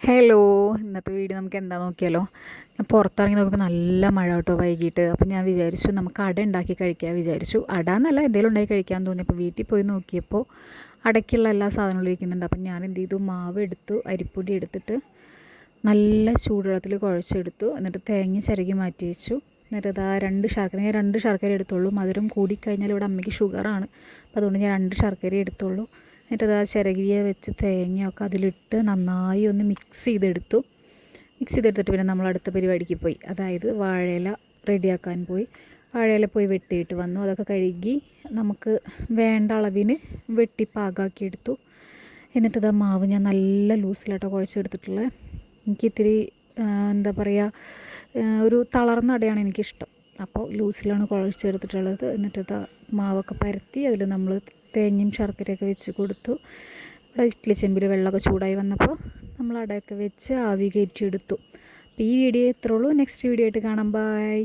Hello, ഇന്നത്തെ video നമുക്ക് എന്താ നോക്കിയാലോ. ഞാൻ പുറത്തിറങ്ങി നോക്കിയപ്പോൾ നല്ല മഴ കേട്ടോ വൈകിട്ട്. അപ്പം ഞാൻ വിചാരിച്ചു നമുക്ക് അട ഉണ്ടാക്കി കഴിക്കാൻ വിചാരിച്ചു. അട എന്നല്ല, എന്തെങ്കിലും ഉണ്ടാക്കി കഴിക്കാൻ തോന്നി. അപ്പോൾ വീട്ടിൽ പോയി നോക്കിയപ്പോൾ അടയ്ക്കുള്ള എല്ലാ സാധനങ്ങളും ഇരിക്കുന്നുണ്ട്. അപ്പം ഞാൻ എന്ത് ചെയ്തു, മാവ് എടുത്തു, അരിപ്പൊടി എടുത്തിട്ട് നല്ല ചൂടുവെള്ളത്തിൽ കുഴച്ചെടുത്തു. എന്നിട്ട് തേങ്ങ ചിരകി മാറ്റി വെച്ചു. എന്നിട്ട് ഇതാ ഞാൻ രണ്ട് ശർക്കര എടുത്തുള്ളൂ. മധുരം കൂടിക്കഴിഞ്ഞാൽ ഇവിടെ അമ്മയ്ക്ക് ഷുഗറാണ്, അപ്പോൾ അതുകൊണ്ട് ഞാൻ 2 ശർക്കര എടുത്തുള്ളൂ. എന്നിട്ട് അത് ചിരകിയ വെച്ച് തേങ്ങയൊക്കെ അതിലിട്ട് നന്നായി ഒന്ന് മിക്സ് ചെയ്തെടുത്തിട്ട് പിന്നെ നമ്മൾ അടുത്ത പരിപാടിക്ക് പോയി. അതായത് വാഴയില റെഡിയാക്കാൻ പോയി. വാഴയില പോയി വെട്ടിയിട്ട് വന്നു. അതൊക്കെ കഴുകി നമുക്ക് വേണ്ട അളവിന് വെട്ടി പാകാക്കി എടുത്തു. എന്നിട്ട് ഇതാ മാവ് ഞാൻ നല്ല ലൂസിലാട്ടോ കുഴച്ചെടുത്തിട്ടുള്ളത്. എനിക്കിത്തിരി എന്താ പറയുക, ഒരു തളർന്ന അടയാണ് എനിക്കിഷ്ടം. അപ്പോൾ ലൂസിലാണ് കുഴച്ചെടുത്തിട്ടുള്ളത്. എന്നിട്ട് ഇതാ മാവൊക്കെ പരത്തി അതിൽ നമ്മൾ തേങ്ങയും ശർക്കരയൊക്കെ വെച്ച് കൊടുത്തു. ഇവിടെ ഇഡ്ഡലി ചെമ്പിൽ വെള്ളമൊക്കെ ചൂടായി വന്നപ്പോൾ നമ്മൾ അടയൊക്കെ വെച്ച് ആവി കയറ്റിയെടുത്തു. അപ്പോൾ ഈ വീഡിയോ ഇത്രേ ഉള്ളൂ. നെക്സ്റ്റ് വീഡിയോ ആയിട്ട് കാണാം. ബൈ.